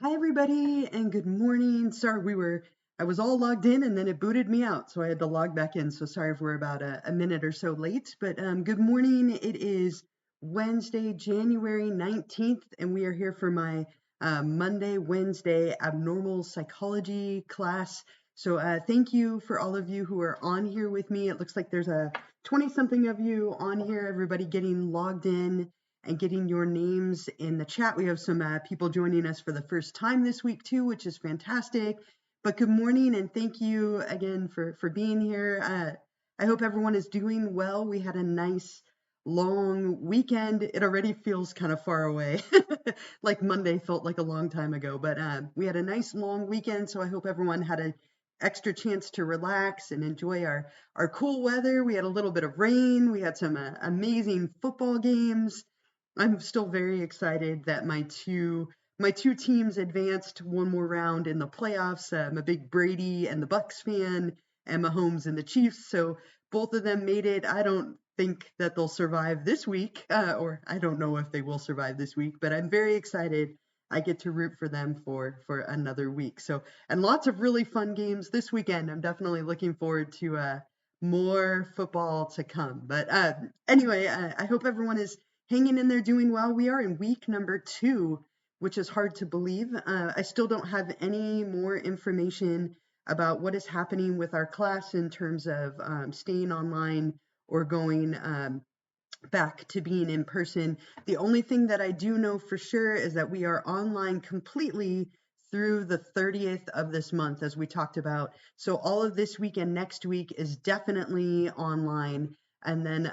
Hi, everybody, and good morning. Sorry, I was all logged in and then it booted me out, so I had to log back in. So sorry if we're about a minute or so late, but good morning. It is Wednesday, January 19th, and we are here for my Monday, Wednesday abnormal psychology class. So thank you for all of you who are on here with me. It looks like there's a 20-something of you on here, everybody getting logged in and getting your names in the chat. We have some people joining us for the first time this week too, which is fantastic. But good morning and thank you again for being here. I hope everyone is doing well. We had a nice long weekend. It already feels kind of far away. Like Monday felt like a long time ago, but we had a nice long weekend. So I hope everyone had an extra chance to relax and enjoy our cool weather. We had a little bit of rain. We had some amazing football games. I'm still very excited that my two teams advanced one more round in the playoffs. I'm a big Brady and the Bucks fan, and Mahomes and the Chiefs. So both of them made it. I don't think that they'll survive this week, or I don't know if they will survive this week. But I'm very excited. I get to root for them for another week. So and lots of really fun games this weekend. I'm definitely looking forward to more football to come. But anyway, I hope everyone is hanging in there, doing well. We are in week number 2, which is hard to believe. I still don't have any more information about what is happening with our class in terms of staying online or going back to being in person. The only thing that I do know for sure is that we are online completely through the 30th of this month, as we talked about. So all of this week and next week is definitely online. And then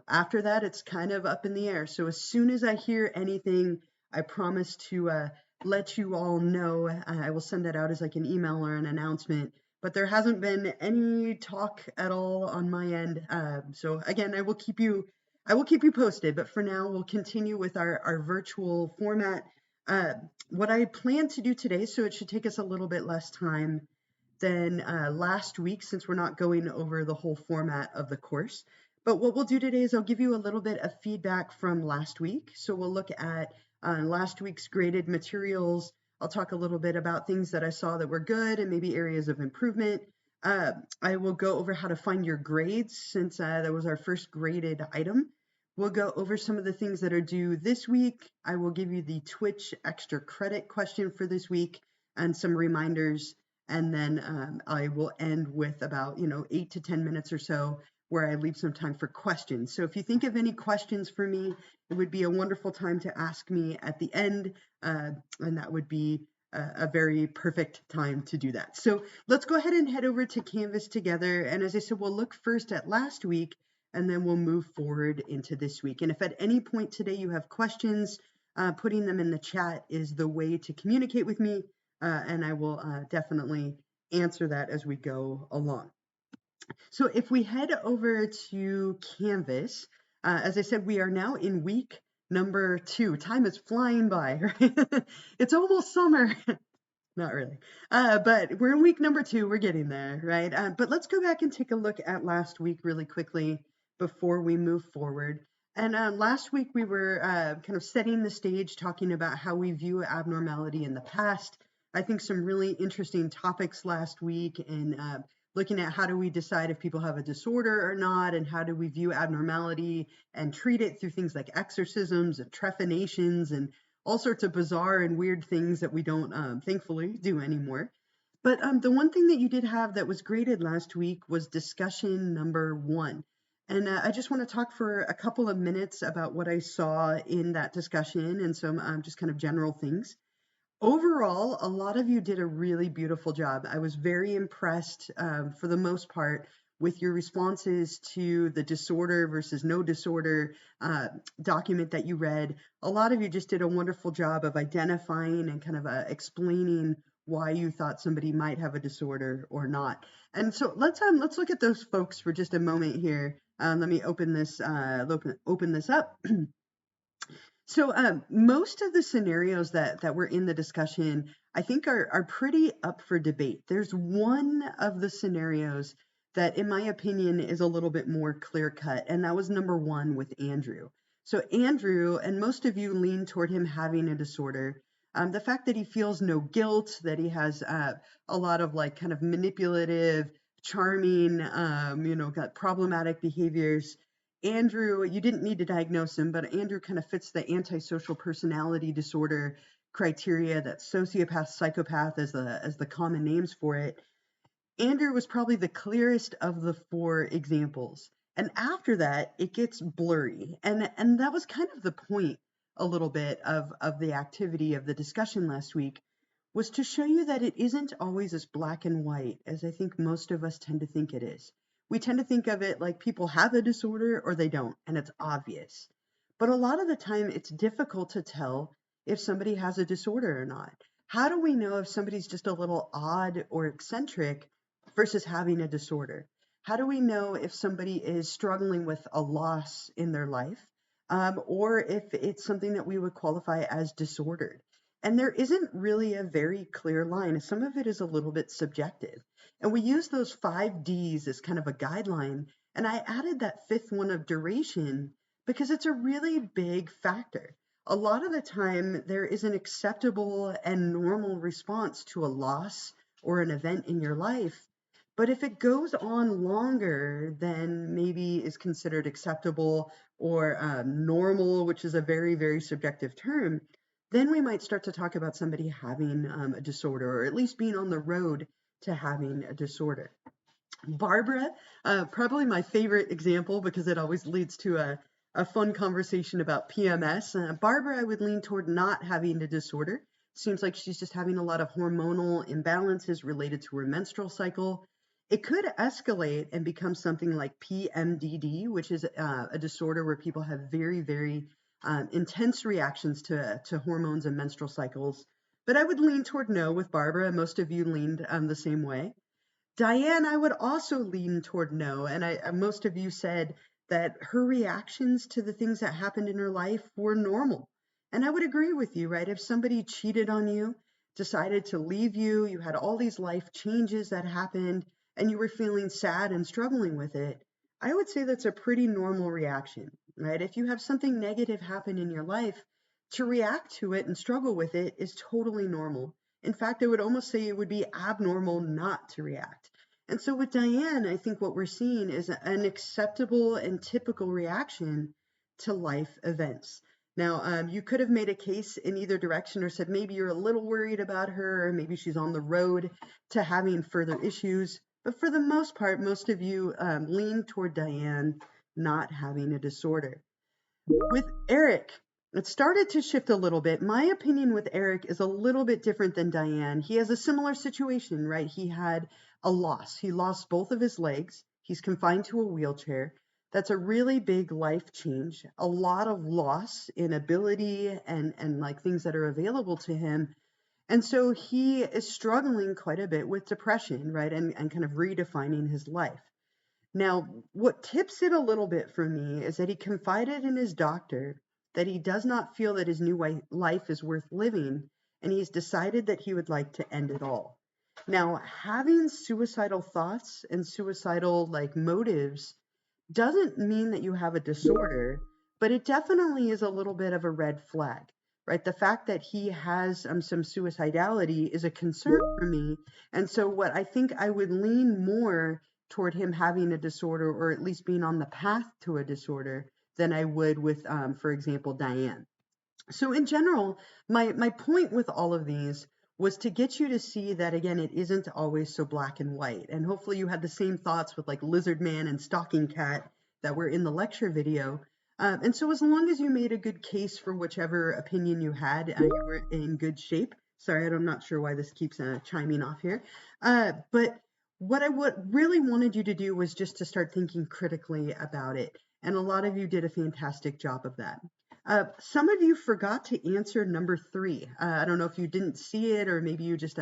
after that, it's kind of up in the air. So as soon as I hear anything, I promise to let you all know. I will send that out as like an email or an announcement. But there hasn't been any talk at all on my end. So again, I will keep you posted, but for now, we'll continue with our virtual format. Uh, what I plan to do today, so it should take us a little bit less time than last week, since we're not going over the whole format of the course. But what we'll do today is I'll give you a little bit of feedback from last week. So we'll look at last week's graded materials. I'll talk a little bit about things that I saw that were good and maybe areas of improvement. I will go over how to find your grades, since that was our first graded item. We'll go over some of the things that are due this week. I will give you the Twitch extra credit question for this week and some reminders. And then I will end with about 8 to 10 minutes or so where I leave some time for questions. So if you think of any questions for me, it would be a wonderful time to ask me at the end, and that would be a very perfect time to do that. So let's go ahead and head over to Canvas together. And as I said, we'll look first at last week, and then we'll move forward into this week. And if at any point today you have questions, putting them in the chat is the way to communicate with me, and I will definitely answer that as we go along. So if we head over to Canvas, as I said, we are now in week number 2. Time is flying by, right? It's almost summer. Not really. But we're in week number 2. We're getting there, right? But let's go back and take a look at last week really quickly before we move forward. And last week we were kind of setting the stage, talking about how we view abnormality in the past. I think some really interesting topics last week, and looking at how do we decide if people have a disorder or not, and how do we view abnormality and treat it through things like exorcisms and trepanations and all sorts of bizarre and weird things that we don't thankfully do anymore. But the one thing that you did have that was graded last week was discussion number 1. And I just want to talk for a couple of minutes about what I saw in that discussion and some just kind of general things. Overall, a lot of you did a really beautiful job. I was very impressed, for the most part, with your responses to the disorder versus no disorder document that you read. A lot of you just did a wonderful job of identifying and kind of explaining why you thought somebody might have a disorder or not. And so let's look at those folks for just a moment here. Let me open this up. So most of the scenarios that were in the discussion, I think are pretty up for debate. There's one of the scenarios that, in my opinion, is a little bit more clear cut. And that was number one with Andrew. So, Andrew, and most of you lean toward him having a disorder. The fact that he feels no guilt, that he has a lot of like kind of manipulative, charming, got problematic behaviors. Andrew, you didn't need to diagnose him, but Andrew kind of fits the antisocial personality disorder criteria, that sociopath, psychopath as the common names for it. Andrew was probably the clearest of the four examples. And after that, it gets blurry. And that was kind of the point a little bit of the activity of the discussion last week, was to show you that it isn't always as black and white as I think most of us tend to think it is. We tend to think of it like people have a disorder or they don't, and it's obvious. But a lot of the time, it's difficult to tell if somebody has a disorder or not. How do we know if somebody's just a little odd or eccentric versus having a disorder? How do we know if somebody is struggling with a loss in their life, or if it's something that we would qualify as disordered? And there isn't really a very clear line. Some of it is a little bit subjective. And we use those 5 Ds as kind of a guideline. And I added that fifth one of duration because it's a really big factor. A lot of the time, there is an acceptable and normal response to a loss or an event in your life. But if it goes on longer than maybe is considered acceptable or normal, which is a very, very subjective term, then we might start to talk about somebody having a disorder, or at least being on the road to having a disorder. Barbara, probably my favorite example because it always leads to a fun conversation about PMS. Barbara, I would lean toward not having a disorder. Seems like she's just having a lot of hormonal imbalances related to her menstrual cycle. It could escalate and become something like PMDD, which is a disorder where people have very, very intense reactions to hormones and menstrual cycles. But I would lean toward no with Barbara. Most of you leaned the same way. Diane, I would also lean toward no. And most of you said that her reactions to the things that happened in her life were normal. And I would agree with you, right? If somebody cheated on you, decided to leave you, you had all these life changes that happened, and you were feeling sad and struggling with it, I would say that's a pretty normal reaction, right? If you have something negative happen in your life, to react to it and struggle with it is totally normal. In fact, I would almost say it would be abnormal not to react. And so with Diane, I think what we're seeing is an acceptable and typical reaction to life events. Now, you could have made a case in either direction or said maybe you're a little worried about her, or maybe she's on the road to having further issues. But for the most part, most of you lean toward Diane not having a disorder. With Eric, it started to shift a little bit. My opinion with Eric is a little bit different than Diane. He has a similar situation, right? He had a loss. He lost both of his legs. He's confined to a wheelchair. That's a really big life change, a lot of loss in ability and like things that are available to him. And so he is struggling quite a bit with depression, right? And kind of redefining his life. Now, what tips it a little bit for me is that he confided in his doctor that he does not feel that his new life is worth living, and he's decided that he would like to end it all. Now, having suicidal thoughts and suicidal like motives doesn't mean that you have a disorder, but it definitely is a little bit of a red flag, right? The fact that he has some suicidality is a concern for me. And so what I think I would lean more toward him having a disorder, or at least being on the path to a disorder, than I would with, for example, Diane. So in general, my point with all of these was to get you to see that, again, it isn't always so black and white. And hopefully you had the same thoughts with like Lizard Man and Stalking Cat that were in the lecture video. And so as long as you made a good case for whichever opinion you had, you were in good shape. Sorry, I'm not sure why this keeps chiming off here. But what I really wanted you to do was just to start thinking critically about it. And a lot of you did a fantastic job of that. Some of you forgot to answer number 3. I don't know if you didn't see it or maybe you just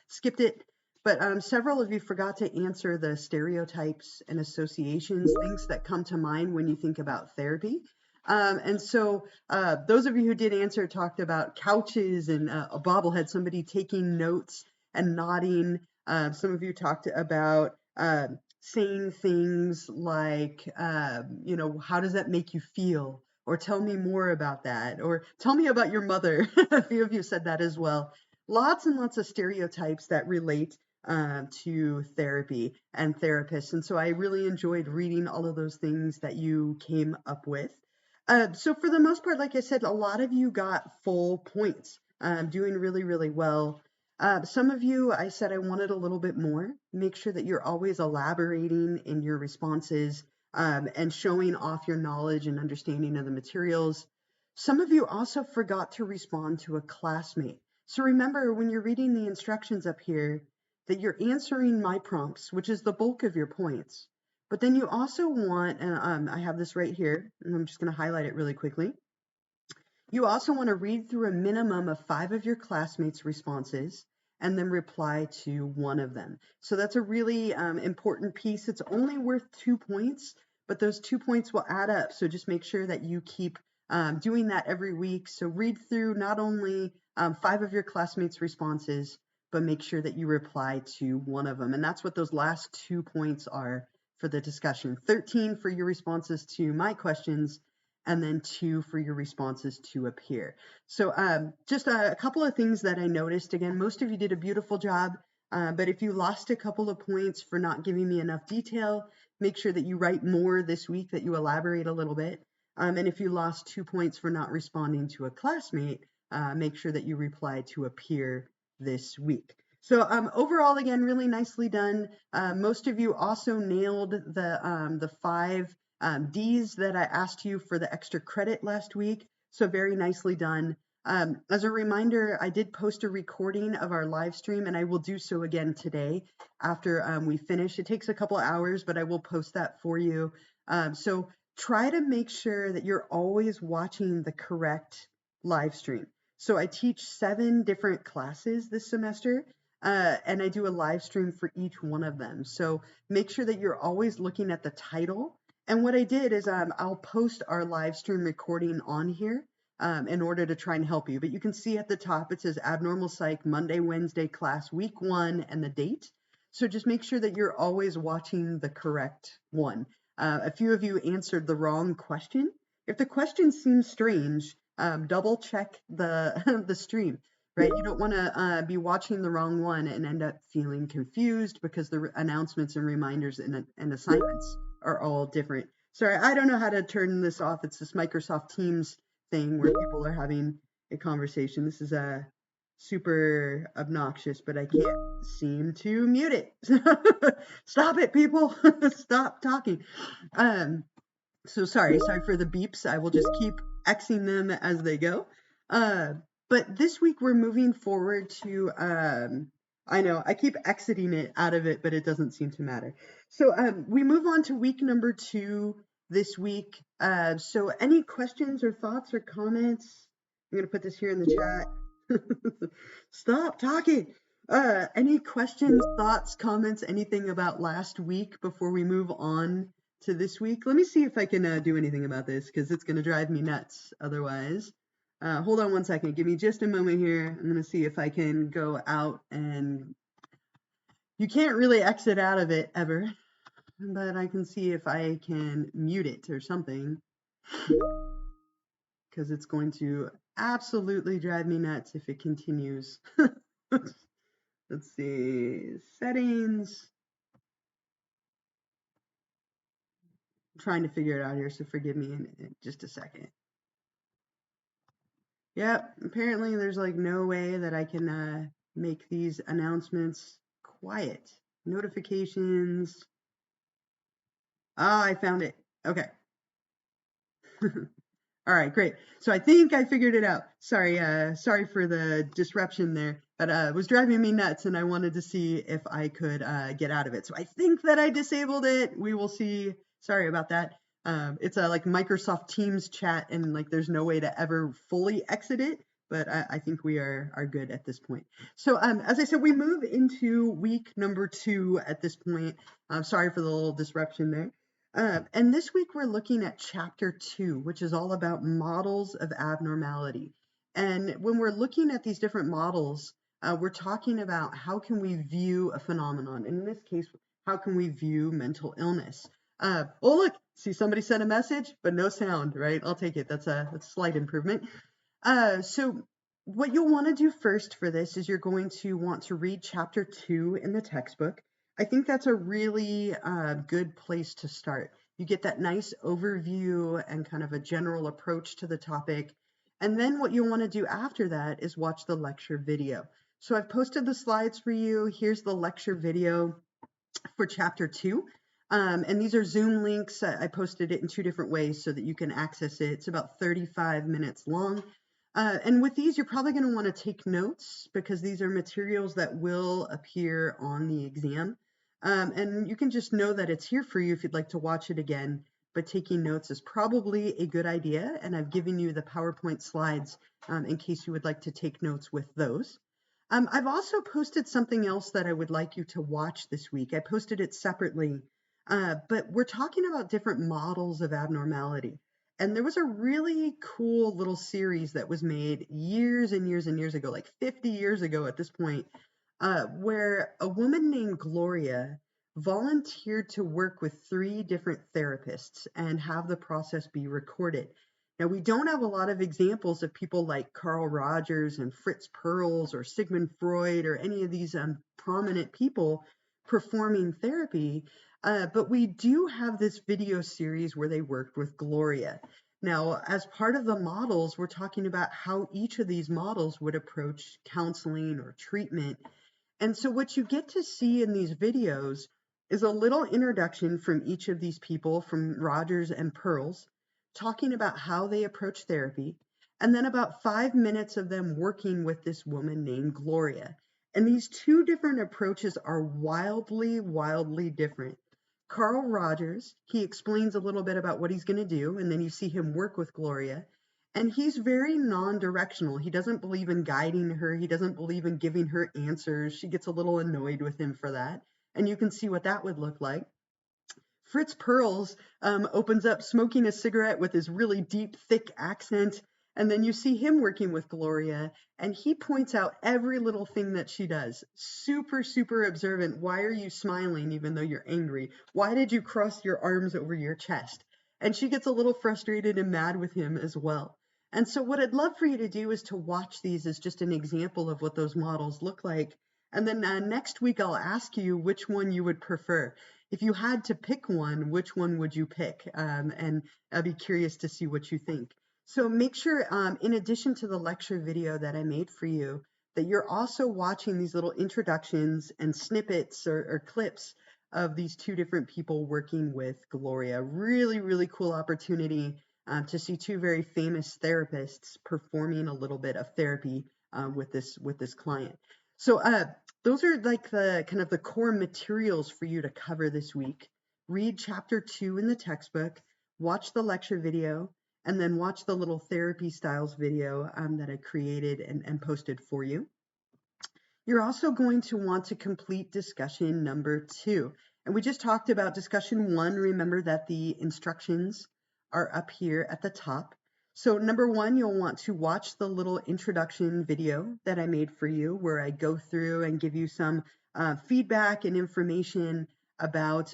skipped it, but several of you forgot to answer the stereotypes and associations, things that come to mind when you think about therapy. And so those of you who did answer talked about couches and a bobblehead, somebody taking notes and nodding. Some of you talked about saying things like, how does that make you feel? Or tell me more about that. Or tell me about your mother. A few of you said that as well. Lots and lots of stereotypes that relate to therapy and therapists. And so I really enjoyed reading all of those things that you came up with. So for the most part, like I said, a lot of you got full points, doing really, really well. Some of you, I said I wanted a little bit more. Make sure that you're always elaborating in your responses, and showing off your knowledge and understanding of the materials. Some of you also forgot to respond to a classmate. So remember, when you're reading the instructions up here, that you're answering my prompts, which is the bulk of your points. But then you also want, and I have this right here, and I'm just going to highlight it really quickly. You also want to read through a minimum of 5 of your classmates' responses and then reply to one of them. So that's a really important piece. It's only worth 2 points, but those 2 points will add up. So just make sure that you keep doing that every week. So read through not only 5 of your classmates' responses, but make sure that you reply to one of them. And that's what those last 2 points are for the discussion. 13 for your responses to my questions, and then 2 for your responses to appear. So just a couple of things that I noticed. Again, most of you did a beautiful job, but if you lost a couple of points for not giving me enough detail, make sure that you write more this week, that you elaborate a little bit. And if you lost 2 points for not responding to a classmate, make sure that you reply to appear this week. So overall, again, really nicely done. Most of you also nailed the 5 D's that I asked you for the extra credit last week. So very nicely done. As a reminder, I did post a recording of our live stream, and I will do so again today after we finish. It takes a couple hours, but I will post that for you. So try to make sure that you're always watching the correct live stream. So I teach 7 different classes this semester, and I do a live stream for each one of them. So make sure that you're always looking at the title. And what I did is I'll post our live stream recording on here in order to try and help you. But you can see at the top, it says Abnormal Psych, Monday, Wednesday class, week 1, and the date. So just make sure that you're always watching the correct one. A few of you answered the wrong question. If the question seems strange, double check the, the stream. Right, you don't want to be watching the wrong one and end up feeling confused because the announcements and reminders and assignments are all different. Sorry, I don't know how to turn this off. It's this Microsoft Teams thing where people are having a conversation. This is super obnoxious, but I can't seem to mute it. Stop it, people. Stop talking. So sorry for the beeps. I will just keep Xing them as they go. But this week we're moving forward to, I know I keep exiting it out of it, but it doesn't seem to matter. So we move on to week number 2 this week. So any questions or thoughts or comments? I'm going to put this here in the chat. Stop talking. Any questions, thoughts, comments, anything about last week before we move on to this week? Let me see if I can do anything about this, because it's going to drive me nuts otherwise. Hold on one second. Give me just a moment here. I'm going to see if I can go out, and you can't really exit out of it ever, but I can see if I can mute it or something, because it's going to absolutely drive me nuts if it continues. Let's see, settings. I'm trying to figure it out here, so forgive me in just a second. Yep, apparently there's like no way that I can make these announcements quiet. Notifications. Ah, I found it. Okay. All right, great. So I think I figured it out. Sorry for the disruption there, but it was driving me nuts, and I wanted to see if I could get out of it. So I think that I disabled it. We will see. Sorry about that. It's a like Microsoft Teams chat, and like there's no way to ever fully exit it, but I think we are good at this point. So as I said, we move into week number 2 at this point. I'm sorry for the little disruption there. And this week we're looking at chapter 2, which is all about models of abnormality. And when we're looking at these different models, we're talking about how can we view a phenomenon. And in this case, How can we view mental illness? Oh, look, see somebody sent a message, but no sound, right? I'll take it. That's a slight improvement. So what you'll want to do first for this is you're going to want to read chapter 2 in the textbook. I think that's a really good place to start. You get that nice overview and kind of a general approach to the topic. And then what you'll want to do after that is watch the lecture video. So I've posted the slides for you. Here's the lecture video for chapter 2. And these are Zoom links. I posted it in 2 different ways so that you can access it. It's about 35 minutes long. And with these, you're probably going to want to take notes because these are materials that will appear on the exam. And you can just know that it's here for you if you'd like to watch it again, but taking notes is probably a good idea. And I've given you the PowerPoint slides in case you would like to take notes with those. I've also posted something else that I would like you to watch this week. I posted it separately, but we're talking about different models of abnormality. And there was a really cool little series that was made years and years and years ago, like 50 years ago at this point, where a woman named Gloria volunteered to work with 3 different therapists and have the process be recorded. Now, we don't have a lot of examples of people like Carl Rogers and Fritz Perls or Sigmund Freud or any of these prominent people performing therapy, but we do have this video series where they worked with Gloria. Now, as part of the models, we're talking about how each of these models would approach counseling or treatment. And so what you get to see in these videos is a little introduction from each of these people, from Rogers and Perls, talking about how they approach therapy, and then about 5 minutes of them working with this woman named Gloria. And these 2 different approaches are wildly, wildly different. Carl Rogers, he explains a little bit about what he's going to do, and then you see him work with Gloria. And he's very non-directional. He doesn't believe in guiding her. He doesn't believe in giving her answers. She gets a little annoyed with him for that. And you can see what that would look like. Fritz Perls opens up smoking a cigarette with his really deep, thick accent. And then you see him working with Gloria, and he points out every little thing that she does. Super, super observant. Why are you smiling even though you're angry? Why did you cross your arms over your chest? And she gets a little frustrated and mad with him as well. And so what I'd love for you to do is to watch these as just an example of what those models look like. And then next week, I'll ask you which one you would prefer. If you had to pick one, which one would you pick? And I'd be curious to see what you think. So make sure, in addition to the lecture video that I made for you, that you're also watching these little introductions and snippets or clips of these 2 different people working with Gloria. Really, really cool opportunity to see 2 very famous therapists performing a little bit of therapy with this client. So those are like the kind of the core materials for you to cover this week. Read chapter 2 in the textbook, watch the lecture video, and then watch the little therapy styles video that I created and posted for you. You're also going to want to complete discussion number 2. And we just talked about discussion 1. Remember that the instructions are up here at the top. So number 1, you'll want to watch the little introduction video that I made for you, where I go through and give you some feedback and information about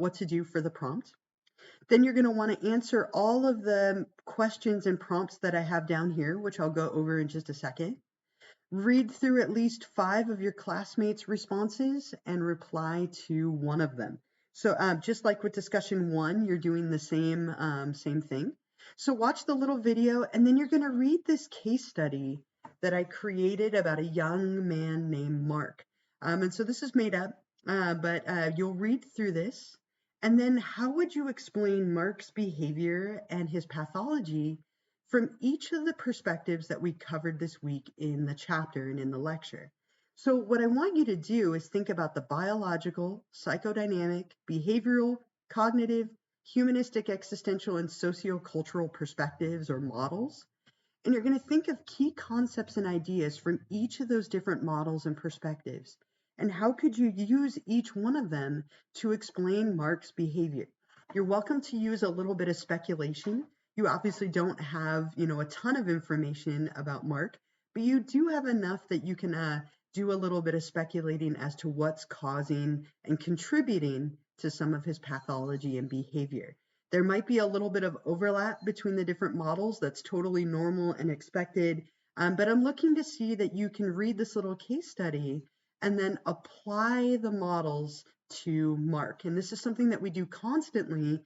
what to do for the prompt. Then you're going to want to answer all of the questions and prompts that I have down here, which I'll go over in just a second. Read through at least 5 of your classmates' responses and reply to one of them. So just like with discussion 1, you're doing the same thing. So watch the little video, and then you're going to read this case study that I created about a young man named Mark. And so this is made up, but you'll read through this. And then how would you explain Mark's behavior and his pathology from each of the perspectives that we covered this week in the chapter and in the lecture? So what I want you to do is think about the biological, psychodynamic, behavioral, cognitive, humanistic, existential, and sociocultural perspectives or models. And you're going to think of key concepts and ideas from each of those different models and perspectives. And how could you use each one of them to explain Mark's behavior? You're welcome to use a little bit of speculation. You obviously don't have, a ton of information about Mark, but you do have enough that you can do a little bit of speculating as to what's causing and contributing to some of his pathology and behavior. There might be a little bit of overlap between the different models. That's totally normal and expected. But I'm looking to see that you can read this little case study and then apply the models to Mark. And this is something that we do constantly.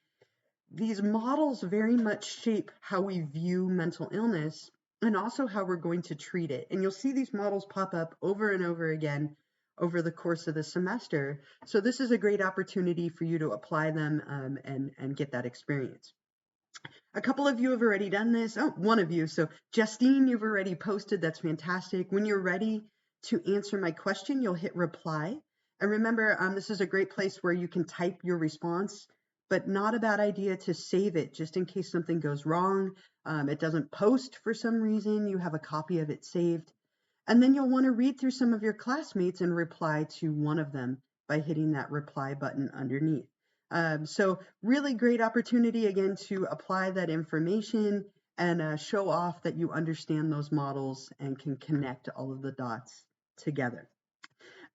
These models very much shape how we view mental illness and also how we're going to treat it. And you'll see these models pop up over and over again over the course of the semester. So this is a great opportunity for you to apply them and get that experience. A couple of you have already done this. Oh, one of you. So Justine, you've already posted. That's fantastic. When you're ready to answer my question, you'll hit reply. And remember, this is a great place where you can type your response, but not a bad idea to save it just in case something goes wrong. It doesn't post for some reason. You have a copy of it saved. And then you'll want to read through some of your classmates and reply to one of them by hitting that reply button underneath. So really great opportunity again to apply that information and show off that you understand those models and can connect all of the dots together.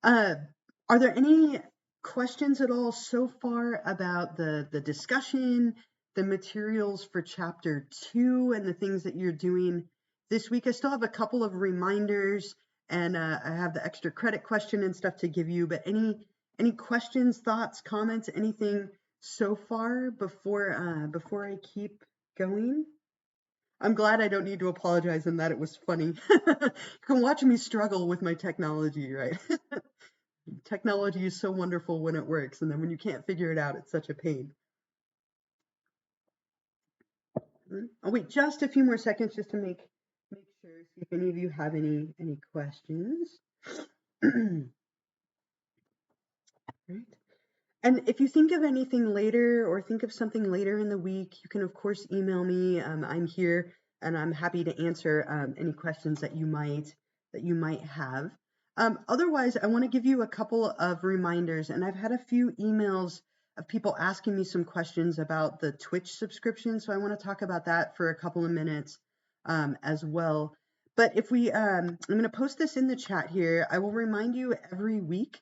Are there any questions at all so far about the discussion, the materials for chapter 2 and the things that you're doing this week? I still have a couple of reminders and I have the extra credit question and stuff to give you, but any questions, thoughts, comments, anything so far before I keep going? I'm glad I don't need to apologize and that it was funny. You can watch me struggle with my technology, right? Technology is so wonderful when it works, and then when you can't figure it out, it's such a pain. I'll wait just a few more seconds just to make sure, see if any of you have any questions. Right. And if you think of anything later or think of something later in the week, you can of course email me. I'm here and I'm happy to answer any questions that you might have. Otherwise, I want to give you a couple of reminders, and I've had a few emails of people asking me some questions about the Twitch subscription, so I want to talk about that for a couple of minutes as well. But if we, I'm going to post this in the chat here. I will remind you every week,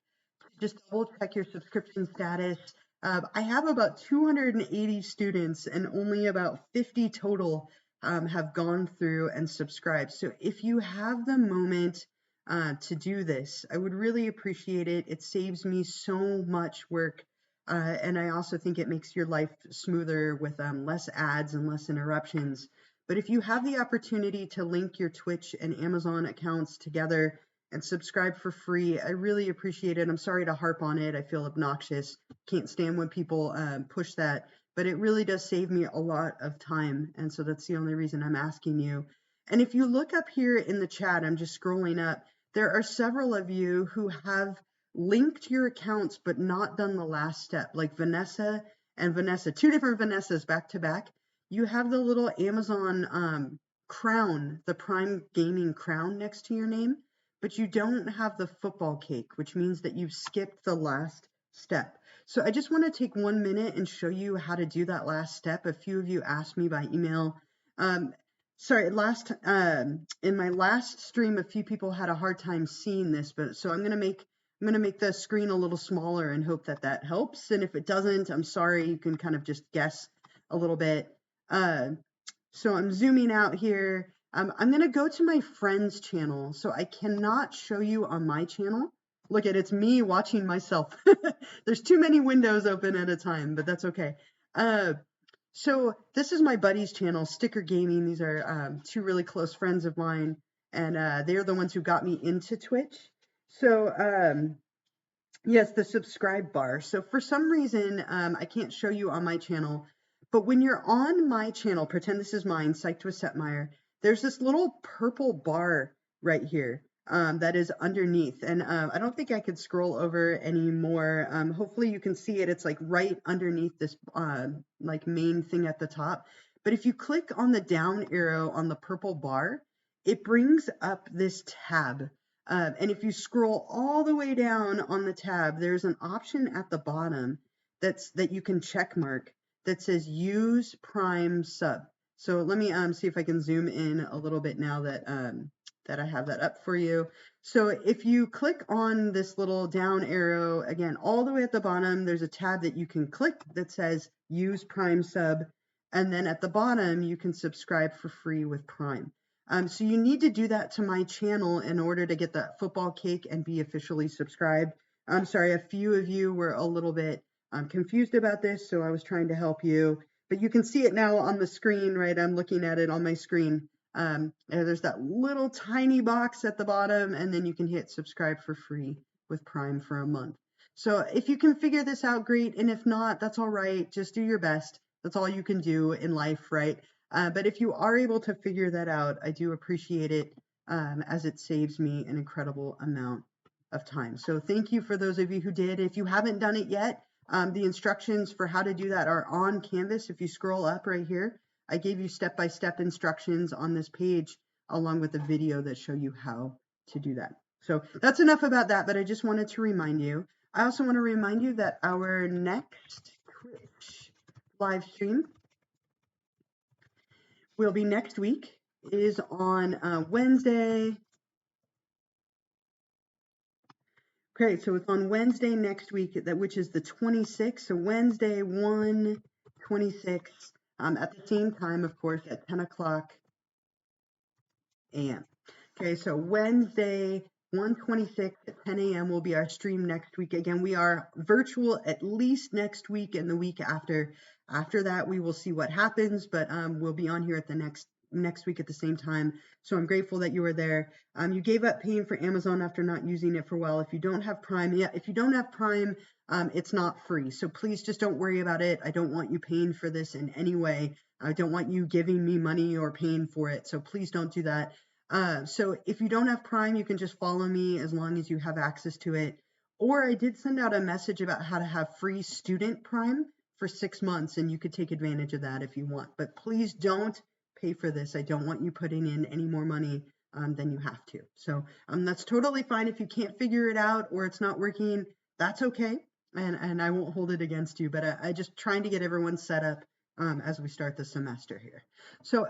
just double check your subscription status. I have about 280 students and only about 50 total have gone through and subscribed. So if you have the moment to do this, I would really appreciate it. It saves me so much work. And I also think it makes your life smoother with less ads and less interruptions. But if you have the opportunity to link your Twitch and Amazon accounts together and subscribe for free, I really appreciate it. I'm sorry to harp on it. I feel obnoxious. Can't stand when people push that, but it really does save me a lot of time. And so that's the only reason I'm asking you. And if you look up here in the chat, I'm just scrolling up, there are several of you who have linked your accounts but not done the last step, like Vanessa and Vanessa, two different Vanessas back to back. You have the little Amazon crown, the Prime Gaming crown next to your name, but you don't have the football cake, which means that you've skipped the last step. So I just want to take 1 minute and show you how to do that last step. A few of you asked me by email. Sorry, in my last stream, a few people had a hard time seeing this, but so I'm gonna make the screen a little smaller and hope that that helps. And if it doesn't, I'm sorry. You can kind of just guess a little bit. So I'm zooming out here. I'm gonna go to my friend's channel, so I cannot show you on my channel. Look at it's me watching myself. There's too many windows open at a time, but that's okay. So this is my buddy's channel, Sticker Gaming. These are two really close friends of mine, and they're the ones who got me into Twitch. So yes, the subscribe bar. So for some reason, I can't show you on my channel, but when you're on my channel, pretend this is mine, Psyched with Setmire, there's this little purple bar right here that is underneath. And I don't think I could scroll over anymore. Hopefully you can see it. It's like right underneath this like main thing at the top. But if you click on the down arrow on the purple bar, it brings up this tab. And if you scroll all the way down on the tab, there's an option at the bottom that you can check mark that says use Prime sub. So let me see if I can zoom in a little bit now that that I have that up for you. So if you click on this little down arrow, again, all the way at the bottom, there's a tab that you can click that says use Prime sub. And then at the bottom, you can subscribe for free with Prime. So you need to do that to my channel in order to get that football cake and be officially subscribed. I'm sorry, a few of you were a little bit confused about this, so I was trying to help you. But you can see it now on the screen, right? I'm looking at it on my screen. There's that little tiny box at the bottom, and then you can hit subscribe for free with Prime for a month. So if you can figure this out, great. And if not, that's all right. Just do your best. That's all you can do in life, right? But if you are able to figure that out, I do appreciate it, as it saves me an incredible amount of time. So thank you for those of you who did. If you haven't done it yet, the instructions for how to do that are on Canvas. If you scroll up right here, I gave you step-by-step instructions on this page, along with a video that show you how to do that. So that's enough about that, but I just wanted to remind you. I also want to remind you that our next Twitch live stream will be next week. It is on Wednesday. Okay, so it's on Wednesday next week, which is the 26th. So Wednesday, 1/26, at the same time, of course, at 10 o'clock a.m. Okay, so Wednesday, 1/26 at 10 a.m. will be our stream next week. Again, we are virtual at least next week and the week after. After that, we will see what happens, but we'll be on here at the next week at the same time. So I'm grateful that you were there. You gave up paying for Amazon after not using it for a while. If you don't have Prime, it's not free. So please just don't worry about it. I don't want you paying for this in any way. I don't want you giving me money or paying for it. So please don't do that. So if you don't have Prime, you can just follow me as long as you have access to it. Or I did send out a message about how to have free student Prime for 6 months, and you could take advantage of that if you want. But please don't pay for this. I don't want you putting in any more money than you have to. So that's totally fine. If you can't figure it out or it's not working, that's okay. And I won't hold it against you, but I just trying to get everyone set up as we start the semester here. So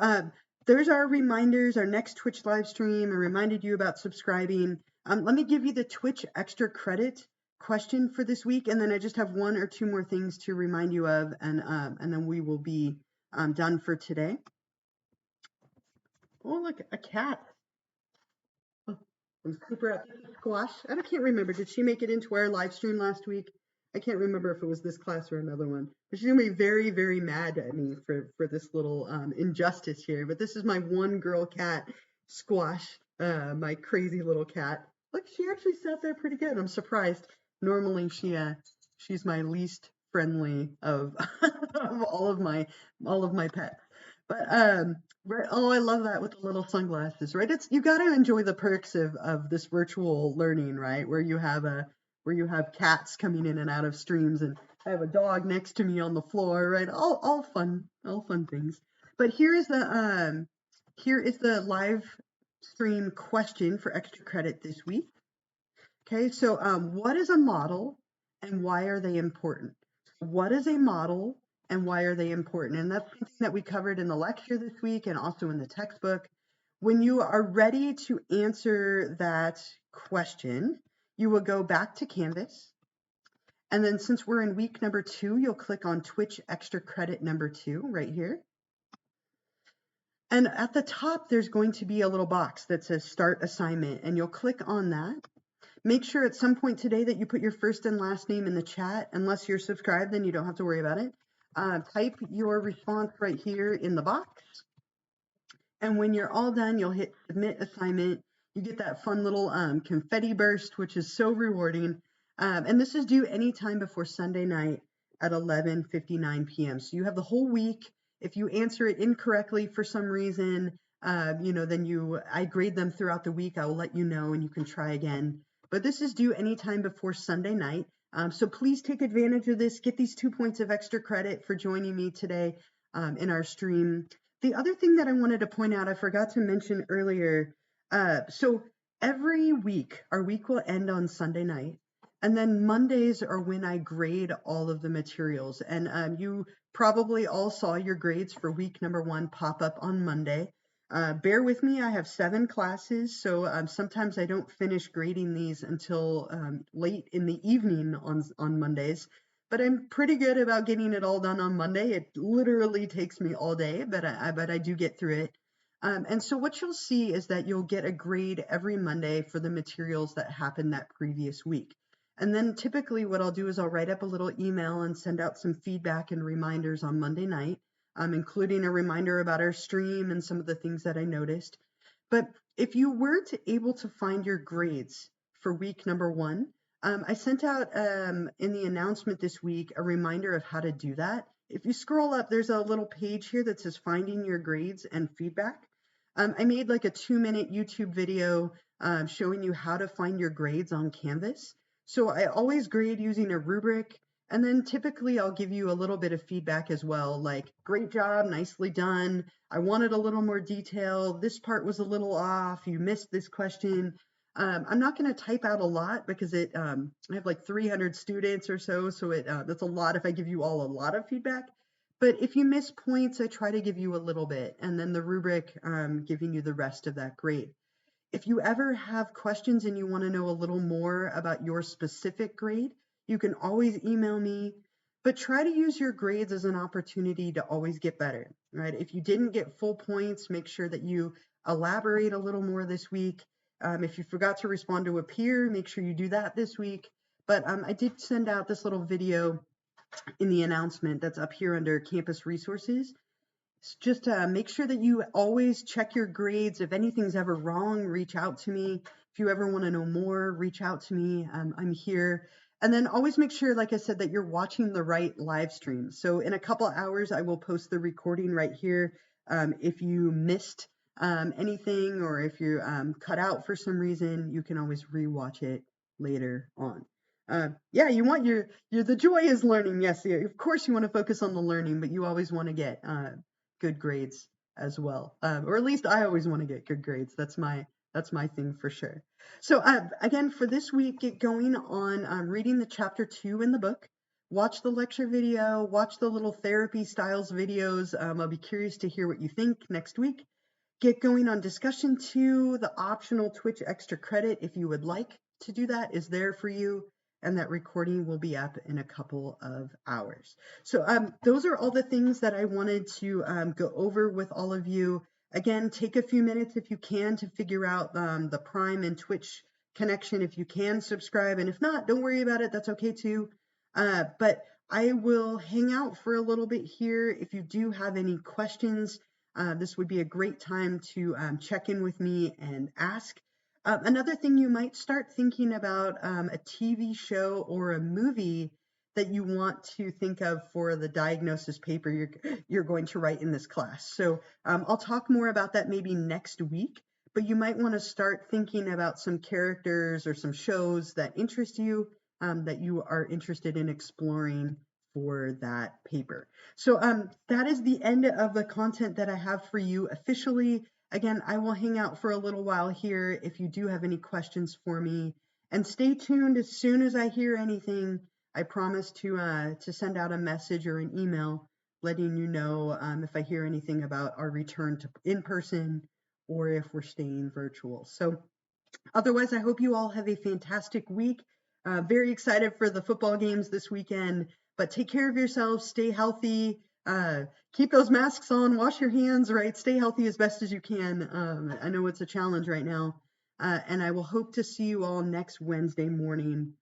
there's our reminders, our next Twitch live stream. I reminded you about subscribing. Let me give you the Twitch extra credit question for this week, and then I just have 1 or 2 more things to remind you of, and then we will be done for today. Oh, look, a cat. Oh, from Super Epic Squash. I can't remember. Did she make it into our live stream last week? I can't remember if it was this class or another one. But she's going to be very, very mad at me for this little injustice here. But this is my one girl cat, Squash, my crazy little cat. Look, she actually sat there pretty good. I'm surprised. Normally, she's my least friendly of, of all of my pets. But right, oh, I love that with the little sunglasses, right? You got to enjoy the perks of this virtual learning, right? Where you have cats coming in and out of streams, and I have a dog next to me on the floor, right? All fun things. But here is the live stream question for extra credit this week. Okay, so what is a model and why are they important? What is a model and why are they important? And that's something that we covered in the lecture this week and also in the textbook. When you are ready to answer that question, you will go back to Canvas. And then since we're in week number 2, you'll click on Twitch extra credit number 2 right here. And at the top, there's going to be a little box that says start assignment, and you'll click on that. Make sure at some point today that you put your first and last name in the chat. Unless you're subscribed, then you don't have to worry about it. Type your response right here in the box. And when you're all done, you'll hit submit assignment. You get that fun little confetti burst, which is so rewarding. And this is due anytime before Sunday night at 11:59 p.m. So you have the whole week. If you answer it incorrectly for some reason, then I grade them throughout the week. I will let you know and you can try again. But this is due anytime before Sunday night. So please take advantage of this. Get these 2 points of extra credit for joining me today in our stream. The other thing that I wanted to point out, I forgot to mention earlier. So every week, our week will end on Sunday night. And then Mondays are when I grade all of the materials. And you probably all saw your grades for week number 1 pop up on Monday. Bear with me, I have 7 classes, so sometimes I don't finish grading these until late in the evening on Mondays. But I'm pretty good about getting it all done on Monday. It literally takes me all day, but I do get through it. And so what you'll see is that you'll get a grade every Monday for the materials that happened that previous week. And then typically what I'll do is I'll write up a little email and send out some feedback and reminders on Monday night, including a reminder about our stream and some of the things that I noticed. But if you were to able to find your grades for week number 1, I sent out in the announcement this week a reminder of how to do that. If you scroll up, there's a little page here that says finding your grades and feedback. I made like a 2-minute YouTube video showing you how to find your grades on Canvas. So I always grade using a rubric, and then typically I'll give you a little bit of feedback as well, like great job, nicely done. I wanted a little more detail. This part was a little off. You missed this question. I'm not going to type out a lot because I have like 300 students or so, so that's a lot if I give you all a lot of feedback. But if you miss points, I try to give you a little bit, and then the rubric giving you the rest of that grade. If you ever have questions and you want to know a little more about your specific grade, you can always email me, but try to use your grades as an opportunity to always get better, right? If you didn't get full points, make sure that you elaborate a little more this week. If you forgot to respond to a peer, make sure you do that this week. But I did send out this little video in the announcement that's up here under campus resources. Just make sure that you always check your grades. If anything's ever wrong, reach out to me. If you ever want to know more, reach out to me. I'm here. And then always make sure, like I said, that you're watching the right live stream. So in a couple hours, I will post the recording right here. If you missed anything, or if you're cut out for some reason, you can always rewatch it later on. Yeah, you want the joy is learning. Yes, yeah, of course you want to focus on the learning, but you always want to get good grades as well, or at least I always want to get good grades. That's my thing for sure. So again, for this week, get going on reading the chapter 2 in the book. Watch the lecture video, watch the little therapy styles videos. I'll be curious to hear what you think next week. Get going on discussion 2. The optional Twitch extra credit, if you would like to do that, is there for you, and that recording will be up in a couple of hours. So those are all the things that I wanted to go over with all of you. Again, take a few minutes if you can to figure out the Prime and Twitch connection. If you can subscribe, and if not, don't worry about it. That's okay too. But I will hang out for a little bit here. If you do have any questions, this would be a great time to check in with me and ask. Another thing, you might start thinking about a TV show or a movie that you want to think of for the diagnosis paper you're going to write in this class. So I'll talk more about that maybe next week, but you might want to start thinking about some characters or some shows that interest you, that you are interested in exploring for that paper. So that is the end of the content that I have for you officially. Again, I will hang out for a little while here if you do have any questions for me. And stay tuned. As soon as I hear anything, I promise to send out a message or an email letting you know if I hear anything about our return to in-person or if we're staying virtual. So otherwise, I hope you all have a fantastic week. Very excited for the football games this weekend, but take care of yourselves, stay healthy, keep those masks on, wash your hands, right? Stay healthy as best as you can. I know it's a challenge right now, and I will hope to see you all next Wednesday morning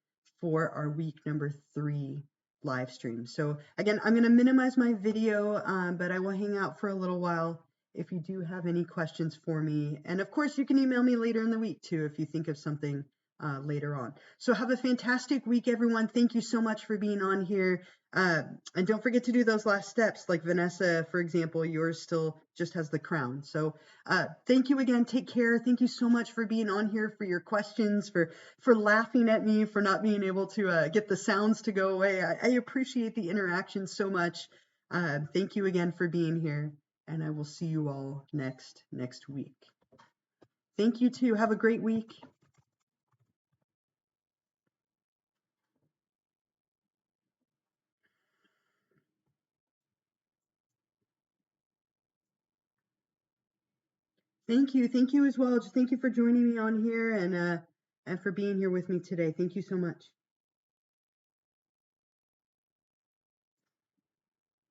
for our week number 3 live stream. So again, I'm going to minimize my video, but I will hang out for a little while if you do have any questions for me. And of course, you can email me later in the week too if you think of something later on. So have a fantastic week, everyone. Thank you so much for being on here. And don't forget to do those last steps. Like Vanessa, for example, yours still just has the crown. So thank you again. Take care. Thank you so much for being on here, for your questions, for laughing at me, for not being able to get the sounds to go away. I appreciate the interaction so much. Thank you again for being here. And I will see you all next week. Thank you too. Have a great week. Thank you as well. Just thank you for joining me on here and for being here with me today. Thank you so much.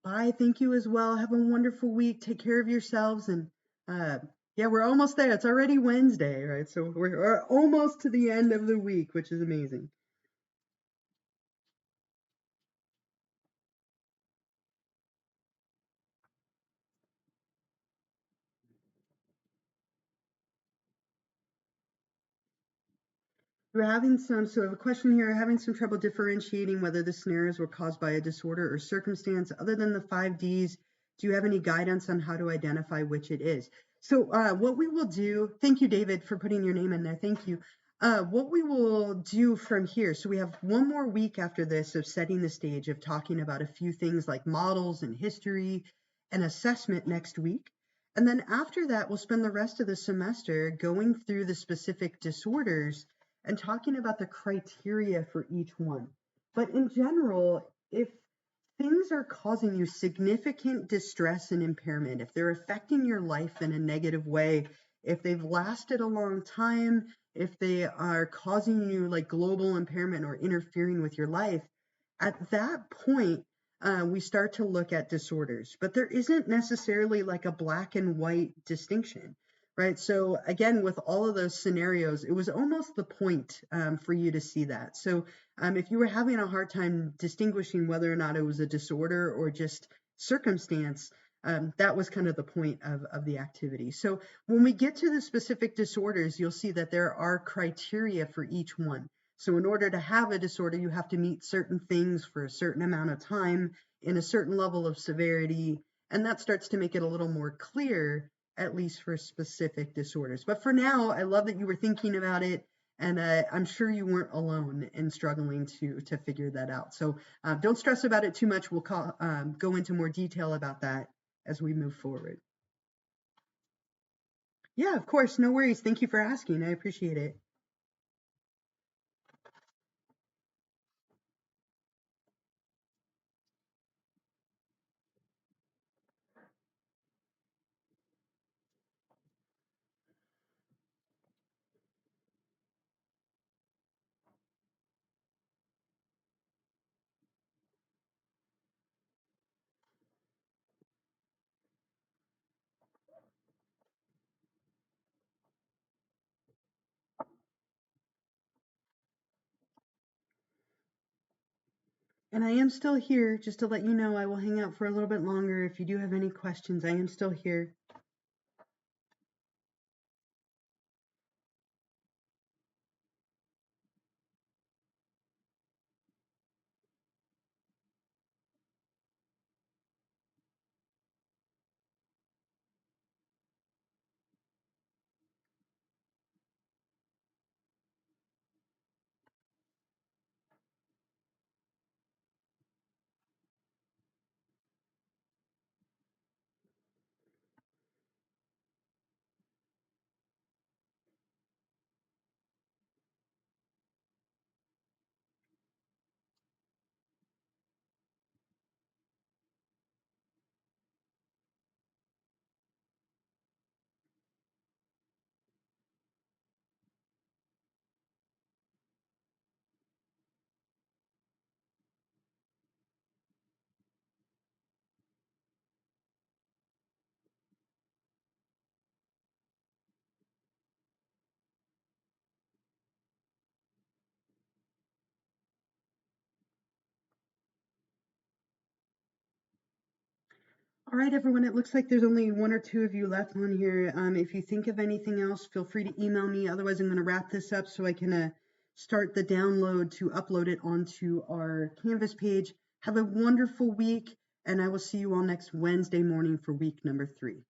Bye. Thank you as well. Have a wonderful week. Take care of yourselves and uh, yeah, we're almost there. It's already Wednesday, right? So we're almost to the end of the week, which is amazing. We're having so I have a question here, having some trouble differentiating whether the scenarios were caused by a disorder or circumstance. Other than the 5Ds, do you have any guidance on how to identify which it is? So what we will do, thank you, David, for putting your name in there. Thank you. What we will do from here, so we have one more week after this of setting the stage, of talking about a few things like models and history and assessment next week. And then after that, we'll spend the rest of the semester going through the specific disorders and talking about the criteria for each one. But in general, if things are causing you significant distress and impairment, if they're affecting your life in a negative way, if they've lasted a long time, if they are causing you like global impairment or interfering with your life, at that point, we start to look at disorders. But there isn't necessarily like a black and white distinction, right? So again, with all of those scenarios, it was almost the point for you to see that. So if you were having a hard time distinguishing whether or not it was a disorder or just circumstance, that was kind of the point of the activity. So when we get to the specific disorders, you'll see that there are criteria for each one. So in order to have a disorder, you have to meet certain things for a certain amount of time in a certain level of severity, and that starts to make it a little more clear, at least for specific disorders. But for now, I love that you were thinking about it, and I'm sure you weren't alone in struggling to figure that out. So don't stress about it too much. We'll go into more detail about that as we move forward. Yeah, of course, no worries. Thank you for asking. I appreciate it. And I am still here, just to let you know. I will hang out for a little bit longer. If you do have any questions, I am still here. All right, everyone, it looks like there's only one or two of you left on here. If you think of anything else, feel free to email me. Otherwise, I'm going to wrap this up so I can start the download to upload it onto our Canvas page. Have a wonderful week, and I will see you all next Wednesday morning for week number 3.